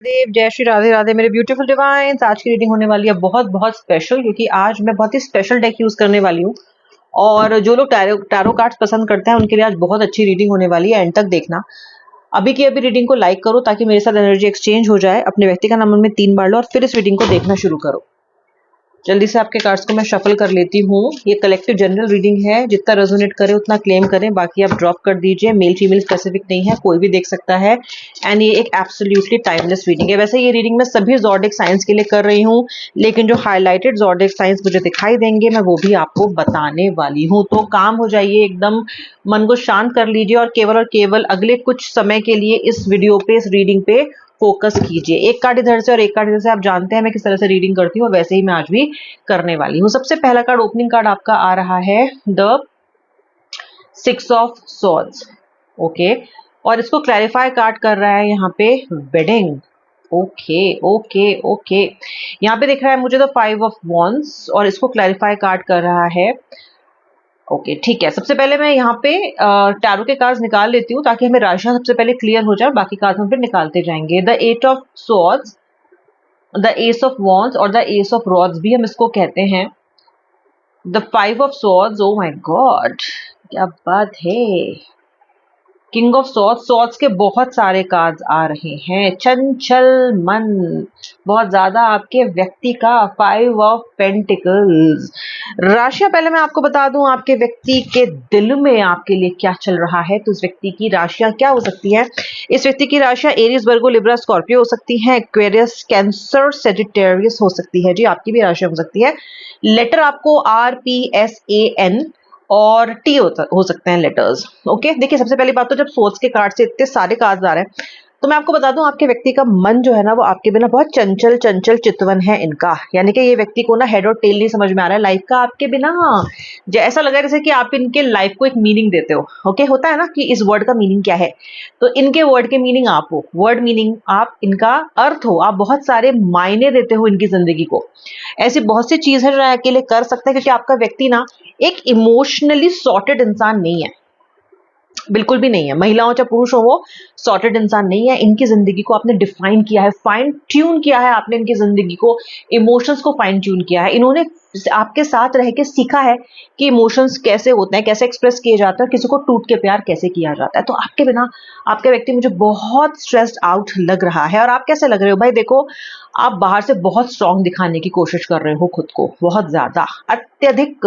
देव जय श्री राधे राधे मेरे beautiful divine's. आज की रीडिंग होने वाली है बहुत बहुत स्पेशल, क्योंकि आज मैं बहुत ही स्पेशल डेक यूज करने वाली हूँ। और जो लोग टैरो कार्ड्स पसंद करते हैं उनके लिए आज बहुत अच्छी रीडिंग होने वाली है। एंड तक देखना। अभी की अभी रीडिंग को लाइक करो ताकि मेरे साथ एनर्जी एक्सचेंज हो जाए। अपने व्यक्ति का नाम मन में 3 बार लो और फिर इस रीडिंग को देखना शुरू करो। जल्दी से आपके कार्ड्स को मैं शफल कर लेती हूँ। ये कलेक्टिव जनरल रीडिंग है, जितना रेजोनेट करे उतना क्लेम करें, बाकी आप ड्रॉप कर दीजिए। मेल फीमेल स्पेसिफिक नहीं है, कोई भी देख सकता है। एंड ये एक एब्सोल्युटली टाइमलेस रीडिंग है। वैसे ये रीडिंग मैं सभी ज़ोडिक साइंस के लिए कर रही हूँ, लेकिन जो हाईलाइटेड ज़ोडिक साइंस मुझे दिखाई देंगे मैं वो भी आपको बताने वाली हूँ। तो काम हो जाइए, एकदम मन को शांत कर लीजिए और केवल अगले कुछ समय के लिए इस वीडियो पे, इस रीडिंग पे फोकस कीजिए। एक कार्ड इधर से और एक कार्ड इधर से। आप जानते हैं मैं किस तरह से रीडिंग करती हूँ और वैसे ही मैं आज भी करने वाली हूँ। सबसे पहला कार्ड, ओपनिंग कार्ड आपका आ रहा है द 6 ऑफ सॉर्ड्स। ओके, और इसको क्लैरिफाई कार्ड कर रहा है यहाँ पे वेडिंग। ओके ओके ओके, यहाँ पे दिख रहा है मुझे द 5 ऑफ वॉन्ड्स और इसको क्लैरिफाई कार्ड कर रहा है। ओके ठीक है, सबसे पहले मैं यहाँ पे टैरो के कार्ड्स निकाल लेती हूँ ताकि हमें राशियां सबसे पहले क्लियर हो जाए, बाकी कार्ड्स हम फिर निकालते जाएंगे। The 8 of swords, the S of wands और द एस ऑफ रॉड्स भी हम इसको कहते हैं। The 5 of swords, oh my God क्या बात है। किंग ऑफ सॉर्ड्स, सॉर्ड्स के बहुत सारे कार्ड्स आ रहे हैं। चंचल मन बहुत ज्यादा आपके व्यक्ति का। 5 ऑफ पेंटिकल्स। राशियां पहले मैं आपको बता दूं, आपके व्यक्ति के दिल में आपके लिए क्या चल रहा है। तो इस व्यक्ति की राशियां क्या हो सकती हैं? इस व्यक्ति की राशियां एरीज, वर्गो, लिब्रा, स्कॉर्पियो हो सकती हैं। एक्वेरियस, कैंसर, सेजिटेरियस हो सकती है। जी आपकी भी राशियां हो सकती है। लेटर आपको RPSAN और टी हो सकते हैं लेटर्स। ओके, देखिए सबसे पहली बात तो जब सोर्स के कार्ड से इतने सारे कार्ड आ रहे हैं तो मैं आपको बता दूं, आपके व्यक्ति का मन जो है ना वो आपके बिना बहुत चंचल चंचल चितवन है इनका। यानी कि ये व्यक्ति को ना हेड और टेल नहीं समझ में आ रहा है लाइफ का आपके बिना। ऐसा लग रहा है जैसे कि आप इनके लाइफ को एक मीनिंग देते हो। ओके, होता है ना कि इस वर्ड का मीनिंग क्या है, तो इनके वर्ड के मीनिंग आप हो। वर्ड मीनिंग आप, इनका अर्थ हो। आप बहुत सारे मायने देते हो इनकी जिंदगी को। ऐसी बहुत सी चीज है जो अकेले कर सकते हैं, क्योंकि आपका व्यक्ति ना एक इमोशनली सॉर्टेड इंसान नहीं है, बिल्कुल भी नहीं है। महिलाओं चाहे पुरुष हो, वो सॉर्टेड इंसान नहीं है। इनकी जिंदगी को आपने डिफाइन किया है, फाइन ट्यून किया है आपने इनकी जिंदगी को, इमोशंस को फाइन ट्यून किया है। इन्होंने आपके साथ रह के सीखा है कि इमोशंस कैसे होते हैं, कैसे एक्सप्रेस किए जाते हैं, किसी को टूट के प्यार कैसे किया जाता है। तो आपके बिना आपके व्यक्ति मुझे बहुत स्ट्रेस्ड आउट लग रहा है। और आप कैसे लग रहे हो भाई? देखो, आप बाहर से बहुत स्ट्रांग दिखाने की कोशिश कर रहे हो खुद को, बहुत ज्यादा, अत्यधिक।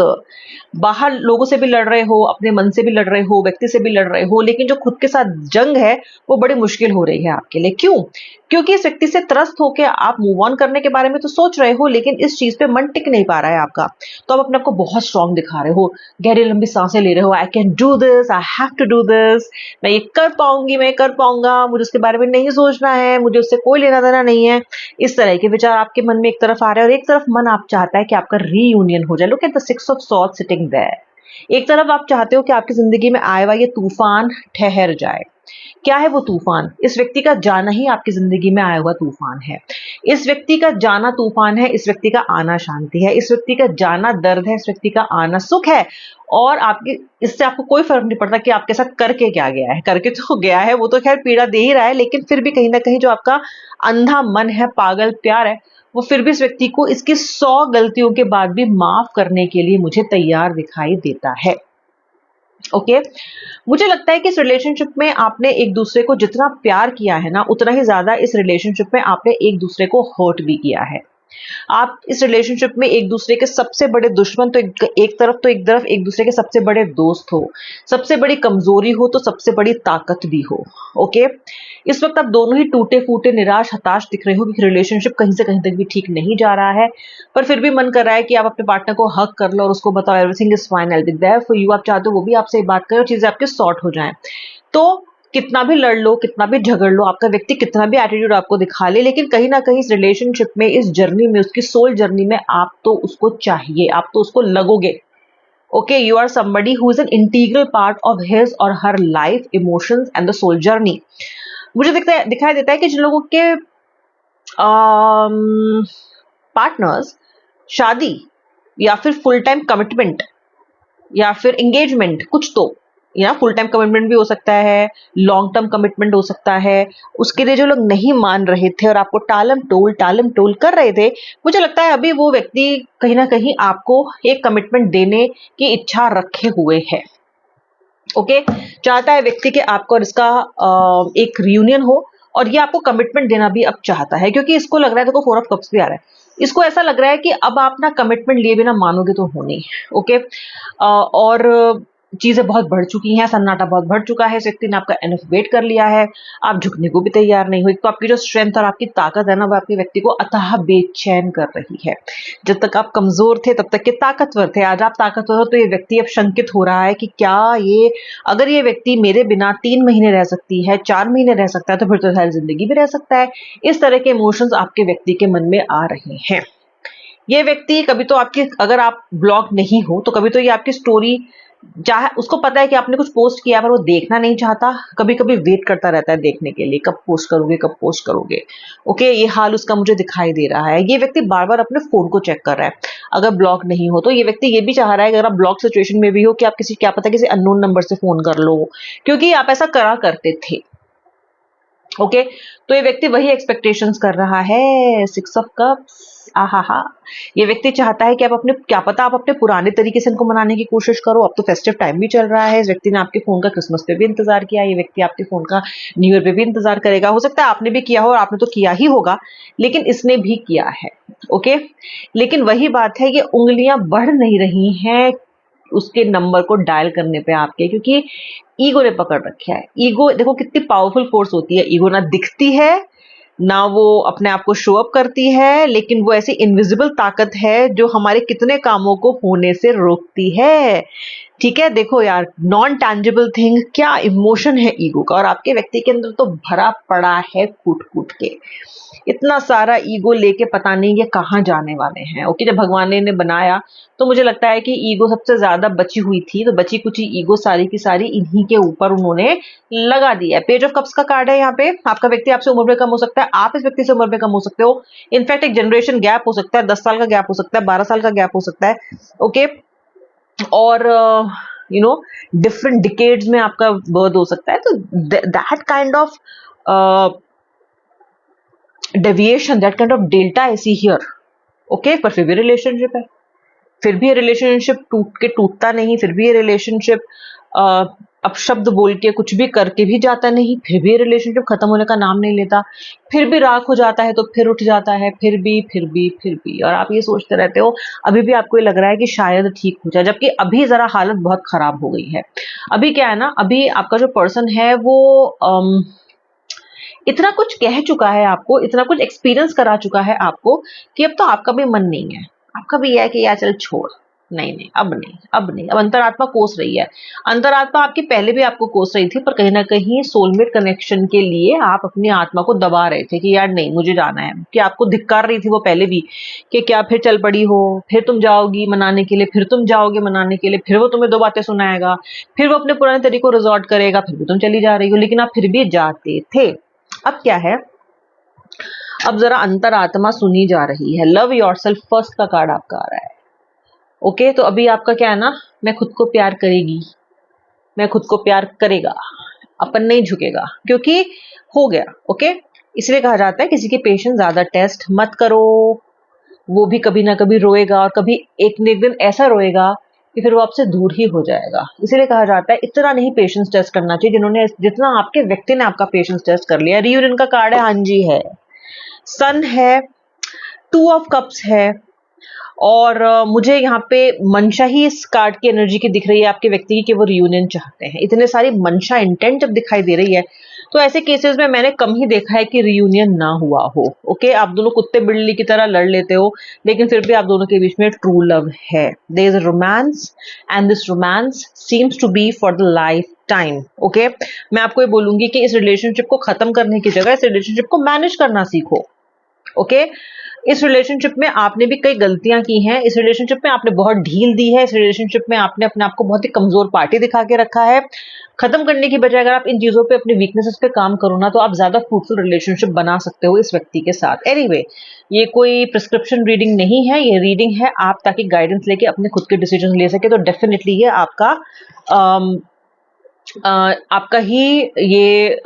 बाहर लोगों से भी लड़ रहे हो, अपने मन से भी लड़ रहे हो, व्यक्ति से भी लड़ रहे हो, लेकिन जो खुद के साथ जंग है वो बड़ी मुश्किल हो रही है आपके लिए। क्यों? क्योंकि इस व्यक्ति से त्रस्त होकर आप मूव ऑन करने के बारे में तो सोच रहे हो, लेकिन इस चीज पे मन टिक नहीं पा रहा है आपका। तो आप अपने आप को बहुत स्ट्रांग दिखा रहे हो, गहरी लंबी सांसें ले रहे हो। I can do this, I have to do this, मैं ये कर पाऊंगी, मैं कर पाऊंगा, मुझे उसके बारे में नहीं सोचना है, मुझे उससे कोई लेना देना नहीं है। इस तरह के विचार आपके मन में एक तरफ आ रहे हैं और एक तरफ मन आप चाहता है कि आपका रीयूनियन हो जाए। Look at the 6 of swords sitting there. एक तरफ आप चाहते हो कि आपकी जिंदगी में आए हुआ ये तूफान ठहर जाए। क्या है वो तूफान? इस व्यक्ति का जाना ही आपकी जिंदगी में आया हुआ तूफान है। इस व्यक्ति का जाना तूफान है, इस व्यक्ति का आना शांति है। इस व्यक्ति का जाना दर्द है, इस व्यक्ति का आना सुख है। और आपकी, इससे आपको कोई फर्क नहीं पड़ता कि आपके साथ करके क्या गया है। करके तो गया है, वो तो खैर पीड़ा दे ही रहा है, लेकिन फिर भी कहीं ना कहीं जो आपका अंधा मन है, पागल प्यार है, वो फिर भी इस व्यक्ति को इसकी 100 गलतियों के बाद भी माफ करने के लिए मुझे तैयार दिखाई देता है। ओके, मुझे लगता है कि इस रिलेशनशिप में आपने एक दूसरे को जितना प्यार किया है ना, उतना ही ज्यादा इस रिलेशनशिप में आपने एक दूसरे को हर्ट भी किया है। आप इस रिलेशनशिप में एक दूसरे के सबसे बड़े दुश्मन तो एक तरफ, तो एक तरफ एक दूसरे के सबसे बड़े दोस्त हो। सबसे बड़ी कमजोरी हो तो सबसे बड़ी ताकत भी हो। ओके, इस वक्त आप दोनों ही टूटे फूटे, निराश, हताश दिख रहे हो कि रिलेशनशिप कहीं से कहीं तक भी ठीक नहीं जा रहा है। पर फिर भी मन कर रहा है कि आप अपने पार्टनर को हक कर लो और उसको बताओ everything is fine, I will be there for you. आप चाहते हो वो भी आपसे बात करे और चीजें आपके सॉर्ट हो जाएं। तो कितना भी लड़ लो, कितना भी झगड़ लो, आपका व्यक्ति कितना भी एटीट्यूड आपको दिखा ले, लेकिन कहीं ना कहीं इस रिलेशनशिप में, इस जर्नी में, उसकी सोल जर्नी में आप तो उसको चाहिए, आप तो उसको लगोगे। Okay, you are somebody who is an integral part of his or her life, emotions and the soul journey. मुझे दिखाई देता है कि जिन लोगों के पार्टनर्स शादी या फिर फुल टाइम कमिटमेंट या फिर एंगेजमेंट, कुछ तो या फुल टाइम कमिटमेंट भी हो सकता है, लॉन्ग टर्म कमिटमेंट हो सकता है। उसके लिए जो लोग नहीं मान रहे थे और आपको टालम टोल कर रहे थे, मुझे लगता है अभी वो व्यक्ति कहीं ना कहीं आपको एक कमिटमेंट देने की इच्छा रखे हुए है। ओके, चाहता है व्यक्ति कि आपको और इसका एक रियूनियन हो, और ये आपको कमिटमेंट देना भी अब चाहता है, क्योंकि इसको लग रहा है, देखो 4 ऑफ कप्स भी आ रहा है, इसको ऐसा लग रहा है कि अब आप ना कमिटमेंट लिए बिना मानोगे तो हो नहीं। ओके, और चीजें बहुत बढ़ चुकी हैं, सन्नाटा बहुत बढ़ चुका है, इस व्यक्ति ने आपका एनफ वेट कर लिया है, आप झुकने को भी तैयार नहीं हुई। तो आपकी जो स्ट्रेंथ और आपकी ताकत है ना, वो आपके व्यक्ति को अतः बेचैन कर रही है। जब तक आप कमजोर थे तब तक के ताकतवर थे, आज आप ताकतवर हो तो ये व्यक्ति अब शंकित हो रहा है कि क्या ये, अगर ये व्यक्ति मेरे बिना 3 महीने रह सकती है, 4 महीने रह सकता है, तो फिर तो सारी जिंदगी भी रह सकता है। इस तरह के इमोशंस आपके व्यक्ति के मन में आ रहे हैं। ये व्यक्ति कभी तो आपकी, अगर आप ब्लॉग नहीं हो तो कभी तो ये आपकी स्टोरी, चाहे उसको पता है कि आपने कुछ पोस्ट किया पर वो देखना नहीं चाहता, कभी कभी वेट करता रहता है देखने के लिए, कब पोस्ट करोगे कब पोस्ट करोगे। ओके, ये हाल उसका मुझे दिखाई दे रहा है। ये व्यक्ति बार बार अपने फोन को चेक कर रहा है। अगर ब्लॉक नहीं हो तो ये व्यक्ति ये भी चाह रहा है कि अगर आप ब्लॉक सिचुएशन में भी हो कि आप किसी, क्या पता किसी अननोन नंबर से फोन कर लो, क्योंकि आप ऐसा करा करते थे। ओके, तो ये व्यक्ति वही एक्सपेक्टेशंस कर रहा है। 6 ऑफ कप्स, आहा, ये व्यक्ति चाहता है कि आप अपने, क्या पता आप अपने पुराने तरीके से इनको मनाने की कोशिश करो। अब तो फेस्टिव टाइम भी चल रहा है, इस व्यक्ति ने आपके फोन का क्रिसमस पे भी इंतजार किया, ये व्यक्ति आपके फोन का न्यू ईयर पे भी इंतजार करेगा। हो सकता है आपने भी किया हो, और आपने तो किया ही होगा, लेकिन इसने भी किया है। ओके, लेकिन वही बात है, ये उंगलियां बढ़ नहीं रही हैं उसके नंबर को डायल करने पे आपके, क्योंकि ईगो ने पकड़ रखा है। ईगो देखो कितनी पावरफुल फोर्स होती है। ईगो ना दिखती है, ना वो अपने आप को शो अप करती है, लेकिन वो ऐसी इनविजिबल ताकत है जो हमारे कितने कामों को होने से रोकती है। ठीक है, देखो यार, नॉन टैंजिबल थिंग, क्या इमोशन है ईगो का, और आपके व्यक्ति के अंदर तो भरा पड़ा है कूट कूट के। इतना सारा ईगो लेके पता नहीं ये कहाँ जाने वाले हैं। ओके, जब भगवान ने बनाया तो मुझे लगता है कि ईगो सबसे ज्यादा बची हुई थी, तो बची कुची ईगो सारी की सारी इन्हीं के ऊपर उन्होंने लगा दिया है। पेज ऑफ कप्स का कार्ड है यहाँ पे। आपका व्यक्ति आपसे उम्र में कम हो सकता है, आप इस व्यक्ति से उम्र में कम हो सकते हो। इनफैक्ट एक जनरेशन गैप हो सकता है, 10 साल का गैप हो सकता है, 12 साल का गैप हो सकता है। ओके, और डिफरेंट डिकेड्स में आपका बर्थ हो सकता है। तो that kind of deviation, that kind of delta I see here. Okay, पर फिर भी रिलेशनशिप है, फिर भी ये रिलेशनशिप टूट के टूटता नहीं, फिर भी ये रिलेशनशिप अपशब्द बोल के कुछ भी करके भी जाता नहीं, फिर भी ये रिलेशनशिप खत्म होने का नाम नहीं लेता, फिर भी राख हो जाता है तो फिर उठ जाता है, फिर भी, और आप ये सोचते रहते हो, अभी भी आपको ये लग रहा है कि शायद ठीक हो जाए, जबकि अभी जरा हालत बहुत खराब हो गई है। अभी क्या है ना, अभी आपका जो पर्सन है वो इतना कुछ कह चुका है आपको, इतना कुछ एक्सपीरियंस करा चुका है आपको, कि अब तो आपका भी मन नहीं है, आपका भी यह है कि यार चल छोड़, नहीं नहीं अब नहीं, अब नहीं, अब अंतरात्मा कोस रही है। अंतरात्मा आपकी पहले भी आपको कोस रही थी, पर कहीं ना कहीं सोलमेट कनेक्शन के लिए आप अपनी आत्मा को दबा रहे थे कि यार नहीं मुझे जाना है, कि आपको धिक्कार रही थी वो पहले भी, कि क्या फिर चल पड़ी हो, फिर तुम जाओगी मनाने के लिए, फिर तुम जाओगे मनाने के लिए, फिर वो तुम्हें 2 बातें सुनाएगा, फिर वो अपने पुराने तरीकों रिजॉर्ट करेगा, फिर भी तुम चली जा रही हो, लेकिन आप फिर भी जाते थे। अब क्या है, अब जरा अंतरात्मा सुनी जा रही है। लव योरसेल्फ फर्स्ट का कार्ड आपका आ रहा है। ओके, तो अभी आपका क्या है ना, मैं खुद को प्यार करेगी, मैं खुद को प्यार करेगा, अपन नहीं झुकेगा, क्योंकि हो गया। ओके, इसलिए कहा जाता है किसी के पेशेंस ज्यादा टेस्ट मत करो, वो भी कभी ना कभी रोएगा, और कभी एक न एक दिन ऐसा रोएगा कि फिर वो आपसे दूर ही हो जाएगा। इसीलिए कहा जाता है इतना नहीं पेशेंस टेस्ट करना चाहिए जिन्होंने, जितना आपके व्यक्ति ने आपका पेशेंस टेस्ट कर लिया। रियूनियन का कार्ड है, हाँ जी है, सन है, 2 ऑफ कप्स है, और मुझे यहाँ पे मंशा ही इस कार्ड की एनर्जी की दिख रही है आपके व्यक्ति की, कि वो रियूनियन चाहते हैं। इतने सारी मंशा इंटेंट जब दिखाई दे रही है, तो ऐसे केसेस में मैंने कम ही देखा है कि रियूनियन ना हुआ हो। ओके, आप दोनों कुत्ते बिल्ली की तरह लड़ लेते हो, लेकिन फिर भी आप दोनों के बीच में ट्रू लव है। There is a romance, and this romance seems to be for the lifetime. Okay, मैं आपको ये बोलूंगी कि इस रिलेशनशिप को खत्म करने की जगह इस रिलेशनशिप को मैनेज करना सीखो। ओके, इस रिलेशनशिप में आपने भी कई गलतियां की हैं, इस रिलेशनशिप में आपने बहुत ढील दी है, इस रिलेशनशिप में आपने अपने आप को बहुत ही कमजोर पार्टी दिखा के रखा है। खत्म करने की बजाय अगर आप इन चीजों पे, अपने वीकनेसेस पे काम करो ना, तो आप ज्यादा फ्रूटफुल रिलेशनशिप बना सकते हो इस व्यक्ति के साथ। एनीवे, ये कोई प्रिस्क्रिप्शन रीडिंग नहीं है, ये रीडिंग है आप ताकि गाइडेंस लेके अपने खुद के डिसीजन ले सके। तो डेफिनेटली ये आपका आपका ही ये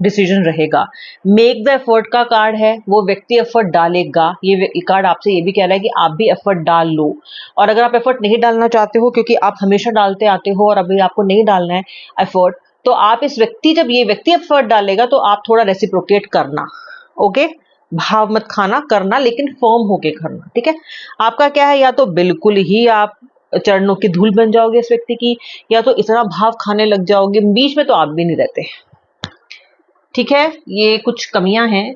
डिसीजन रहेगा। मेक द एफर्ट का कार्ड है, वो व्यक्ति एफर्ट डालेगा। ये कार्ड आपसे ये भी कह रहा है कि आप भी एफर्ट डाल लो। और अगर आप एफर्ट नहीं डालना चाहते हो, क्योंकि आप हमेशा डालते आते हो और अभी आपको नहीं डालना है एफर्ट, तो आप जब ये व्यक्ति एफर्ट डालेगा तो आप थोड़ा रेसिप्रोकेट करना। ओके, भाव मत खाना, करना लेकिन फर्म होके करना। ठीक है, आपका क्या है, या तो बिल्कुल ही आप चरणों की धूल बन जाओगे इस व्यक्ति की, या तो इतना भाव खाने लग जाओगे, बीच में तो आप भी नहीं रहते। ठीक है, ये कुछ कमियां हैं।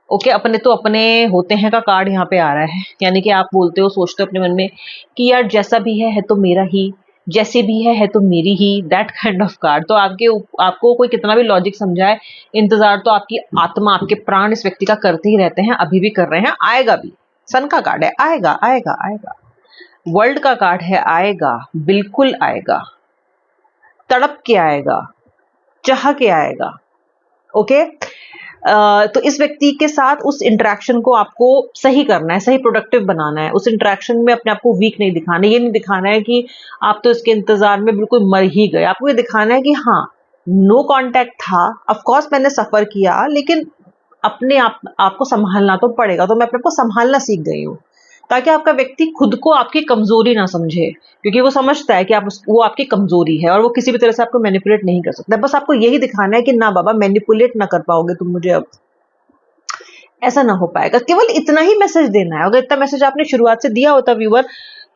ओके, अपने तो अपने होते हैं का कार्ड यहाँ पे आ रहा है, यानी कि आप बोलते हो, सोचते हो अपने मन में कि यार जैसा भी है तो मेरा ही, जैसे भी है तो मेरी ही, दैट काइंड ऑफ कार्ड। तो आपको कोई कितना भी लॉजिक समझाए, इंतजार तो आपकी आत्मा, आपके प्राण इस व्यक्ति का करते ही रहते हैं, अभी भी कर रहे हैं, आएगा भी। सन का कार्ड है, आएगा आएगा आएगा। वर्ल्ड का कार्ड है, आएगा, बिल्कुल आएगा, तड़प के आएगा, चाह के आएगा। ओके, तो इस व्यक्ति के साथ उस इंटरेक्शन को आपको सही करना है, सही प्रोडक्टिव बनाना है। उस इंटरेक्शन में अपने आप को वीक नहीं दिखाना, ये नहीं दिखाना है कि आप तो इसके इंतजार में बिल्कुल मर ही गए। आपको ये दिखाना है कि हाँ, नो कांटेक्ट था, ऑफ कोर्स मैंने सफर किया, लेकिन अपने आपको संभालना तो पड़ेगा, तो मैं अपने आप को संभालना सीख गई हूँ, ताकि आपका व्यक्ति खुद को आपकी कमजोरी ना समझे, क्योंकि वो समझता है कि वो आपकी कमजोरी है और वो किसी भी तरह से आपको मैनिपुलेट नहीं कर सकता। बस आपको यही दिखाना है कि ना बाबा, मैनिपुलेट ना कर पाओगे तुम मुझे, अब ऐसा ना हो पाएगा। केवल इतना ही मैसेज देना है। अगर इतना मैसेज आपने शुरुआत से दिया होता व्यूअर,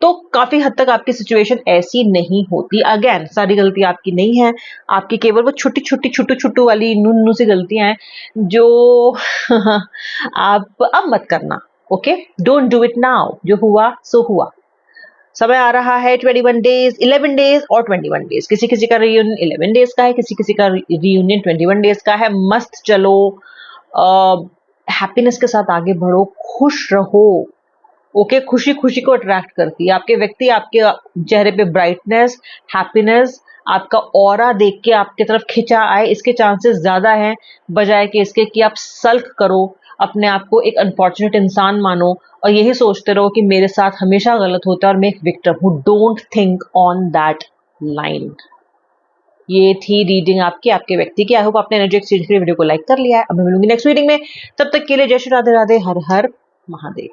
तो काफी हद तक आपकी सिचुएशन ऐसी नहीं होती। अगेन, सारी गलती आपकी नहीं है, आपकी केवल वो छोटी छोटी छुट्टू छुट्टू वाली नूनू सी गलतियां हैं जो आप अब मत करना। Okay, don't do it now. जो हुआ सो हुआ। समय आ रहा है 21 डेज, 11 डेज और 21 डेज। किसी किसी का रियूनियन 11 डेज का है, किसी किसी का रियूनियन 21 डेज का है। मस्त चलो, हैप्पीनेस के साथ आगे बढ़ो, खुश रहो। ओके, खुशी खुशी को अट्रैक्ट करती है। आपके व्यक्ति आपके चेहरे पे ब्राइटनेस, हैप्पीनेस, आपका ऑरा देख के आपकी तरफ खिंचा आए, इसके चांसेस ज्यादा हैं, बजाय कि इसके कि आप सल्क करो, अपने आप को एक अनफॉर्चुनेट इंसान मानो और यही सोचते रहो कि मेरे साथ हमेशा गलत होता है और मैं एक विक्टिम हूं। Don't think on that line. ये थी रीडिंग आपकी, आपके व्यक्ति की। आई होप आपने एनर्जी एक्सचेंज के वीडियो को लाइक कर लिया है। अब मैं मिलूंगी नेक्स्ट रीडिंग में, तब तक के लिए जय श्री राधे राधे, हर हर महादेव।